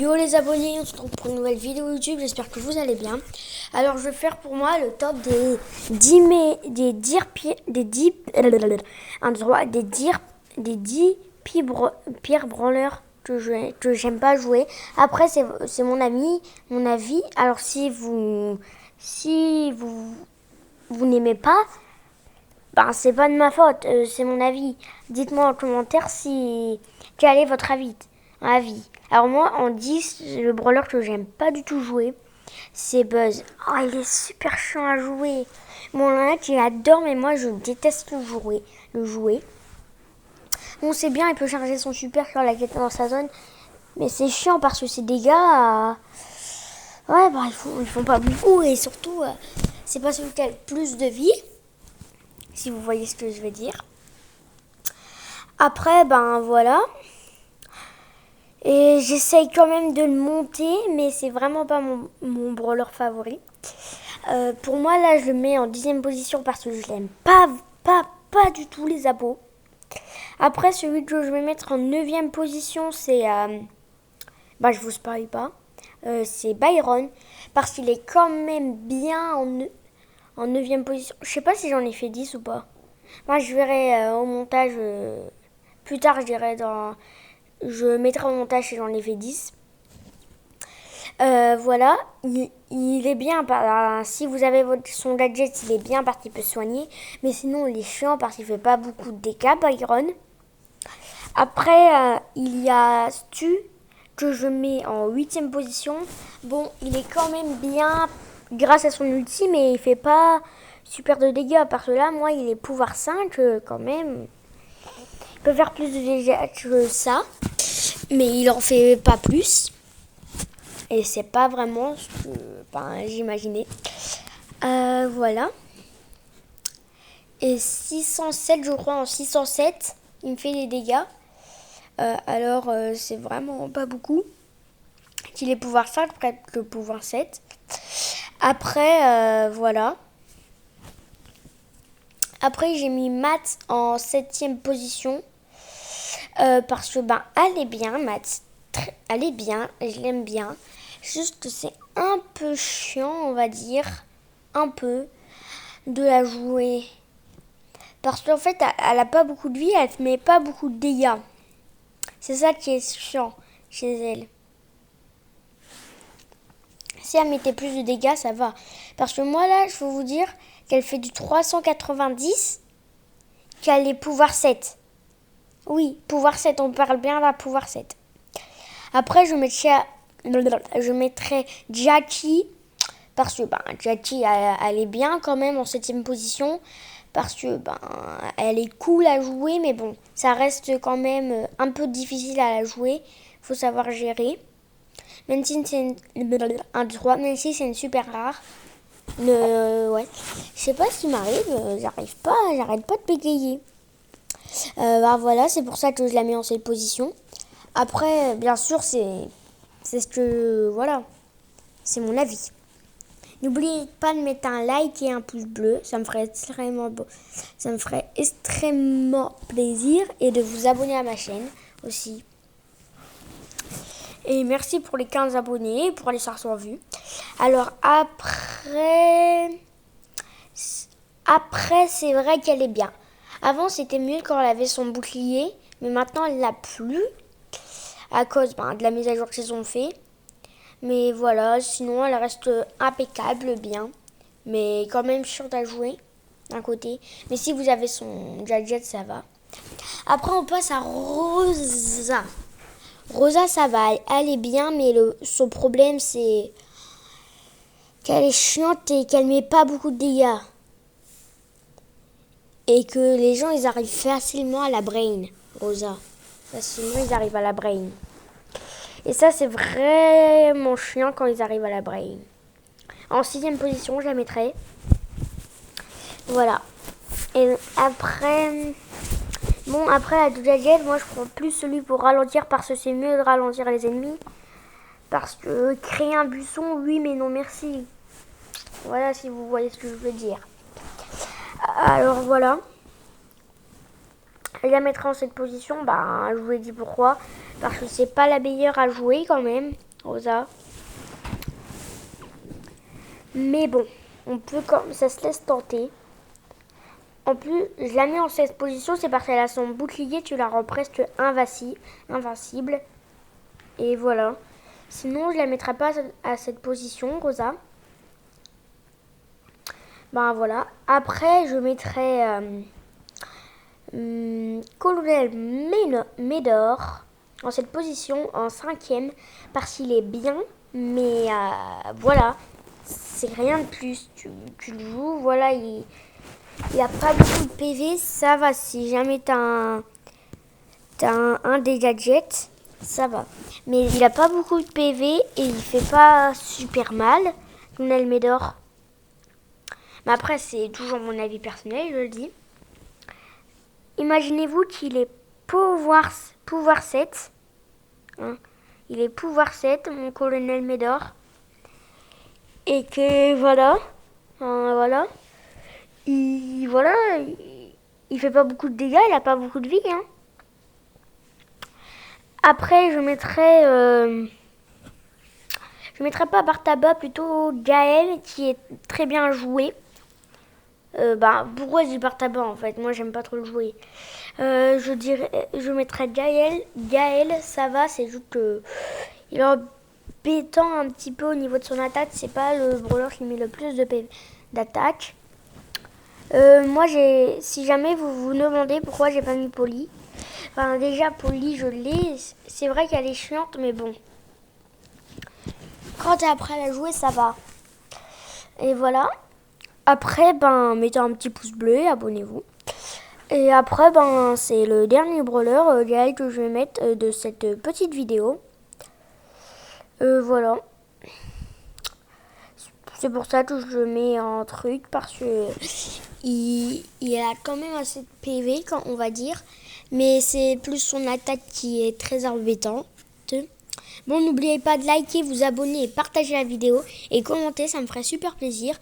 Yo les abonnés, on se retrouve pour une nouvelle vidéo YouTube, j'espère que vous allez bien. Alors je vais faire pour moi le top des 10 pires brawlers que j'aime pas jouer. Après c'est mon avis. Alors si vous n'aimez pas, ben c'est pas de ma faute, c'est mon avis. Dites-moi en commentaire quel est votre avis. Alors moi, en 10, le brawler que j'aime pas du tout jouer, c'est Buzz. Oh, il est super chiant à jouer. Bon, il y en a qui adorent, mais moi, je déteste le jouer. Bon, c'est bien, il peut charger son super sur la quête dans sa zone, mais c'est chiant parce que ces dégâts, ouais, bah, ils font pas beaucoup, et surtout, c'est pas celui qui a le plus de vie, si vous voyez ce que je veux dire. Après, ben voilà. Et j'essaye quand même de le monter, mais c'est vraiment pas mon brawler favori. Pour moi, là, je le mets en 10e position parce que je l'aime pas du tout, les abos. Après, celui que je vais mettre en 9e position, c'est... je vous spoil pas. C'est Byron, parce qu'il est quand même bien en 9e position. Je sais pas si j'en ai fait 10 ou pas. Moi, je verrai au montage... plus tard, je mettrai au montage si j'en ai fait 10. Voilà, il est bien. Si vous avez son gadget, il est bien parce qu'il peut soigner. Mais sinon, il est chiant parce qu'il fait pas beaucoup de dégâts, Byron. Après, il y a Stu que je mets en 8e position. Bon, il est quand même bien grâce à son ulti, mais il fait pas super de dégâts. Parce que là, moi, il est pouvoir 5 quand même. Il peut faire plus de dégâts que ça, mais il en fait pas plus. Et c'est pas vraiment ce que j'imaginais. Voilà. Et 607, je crois, en 607, il me fait des dégâts. Alors, c'est vraiment pas beaucoup. Qu'il est pouvoir 5, peut-être que pouvoir 7. Après, voilà. Après, j'ai mis Matt en 7e position. Parce que, elle est bien, Matt. Elle est bien, je l'aime bien. Juste que c'est un peu chiant, on va dire. Un peu. De la jouer. Parce qu'en fait, elle a pas beaucoup de vie, elle ne met pas beaucoup de dégâts. C'est ça qui est chiant chez elle. Si elle mettait plus de dégâts, ça va. Parce que moi, là, je peux vous dire qu'elle fait du 390, qu'elle est pouvoir 7. Oui, pouvoir 7, on parle bien d'un pouvoir 7. Après, je mettrais Jackie, parce que Jackie, elle est bien quand même en 7e position, parce que elle est cool à jouer, mais bon, ça reste quand même un peu difficile à la jouer. Faut savoir gérer. Même si c'est même si c'est une super rare. Ouais. Je sais pas ce qui m'arrive, j'arrête pas de bégayer. Voilà, c'est pour ça que je la mets en cette position. Après, bien sûr, c'est ce que... Voilà, c'est mon avis. N'oubliez pas de mettre un like et un pouce bleu, ça me ferait extrêmement plaisir. Et de vous abonner à ma chaîne aussi. Et merci pour les 15 abonnés, pour les 500 vues. Alors après, c'est vrai qu'elle est bien. Avant, c'était mieux quand elle avait son bouclier, mais maintenant, elle l'a plus à cause de la mise à jour qu'ils ont fait. Mais voilà, sinon, elle reste impeccable, bien. Mais quand même chiante à jouer, d'un côté. Mais si vous avez son gadget, ça va. Après, on passe à Rosa. Rosa, ça va, elle est bien, mais son problème, c'est qu'elle est chiante et qu'elle met pas beaucoup de dégâts. Et que les gens, ils arrivent facilement à la brain, Rosa. Facilement, ils arrivent à la brain. Et ça, c'est vraiment chiant quand ils arrivent à la brain. En 6e position, je la mettrai. Voilà. Et après... Bon, après la gadget, moi, je prends plus celui pour ralentir parce que c'est mieux de ralentir les ennemis. Parce que créer un buisson, oui, mais non, merci. Voilà, si vous voyez ce que je veux dire. Alors, voilà. Je la mettrai en cette position, je vous ai dit pourquoi. Parce que c'est pas la meilleure à jouer, quand même. Rosa. Mais bon, on peut comme ça se laisse tenter. En plus, je la mets en cette position, c'est parce qu'elle a son bouclier, tu la rends presque invincible. Et voilà. Sinon, je la mettrai pas à cette position, Rosa. Ben voilà. Après, je mettrai Colonel Médor en cette position, en 5e, parce qu'il est bien. Mais voilà, c'est rien de plus. Tu le joues, voilà, il a pas beaucoup de PV, ça va. Si jamais t'as un des gadgets, ça va. Mais il a pas beaucoup de PV et il fait pas super mal, Colonel Médor. Mais après, c'est toujours mon avis personnel, je le dis. Imaginez-vous qu'il est pouvoir 7. Hein. Il est pouvoir 7, mon colonel Médor. Et que voilà. Voilà. Il fait pas beaucoup de dégâts, il a pas beaucoup de vie. Hein. Après, je mettrai pas Bartaba, plutôt Gaël, qui est très bien joué. Pourquoi je dis Bartaba en fait? Moi j'aime pas trop le jouer. Je mettrais Gaël. Gaël, ça va, c'est juste que il est embêtant un petit peu au niveau de son attaque. C'est pas le brawler qui met le plus de PV d'attaque. Moi si jamais vous vous demandez pourquoi j'ai pas mis Polly. Enfin déjà Polly je l'ai. C'est vrai qu'elle est chiante mais bon. Quand t'es après à la jouer ça va. Et voilà. Après, mettez un petit pouce bleu et abonnez-vous. Et après, c'est le dernier brawler Gaël que je vais mettre de cette petite vidéo. Voilà. C'est pour ça que je le mets en truc, parce que il a quand même assez de PV, on va dire. Mais c'est plus son attaque qui est très embêtante. Bon, n'oubliez pas de liker, vous abonner et partager la vidéo. Et commenter, ça me ferait super plaisir.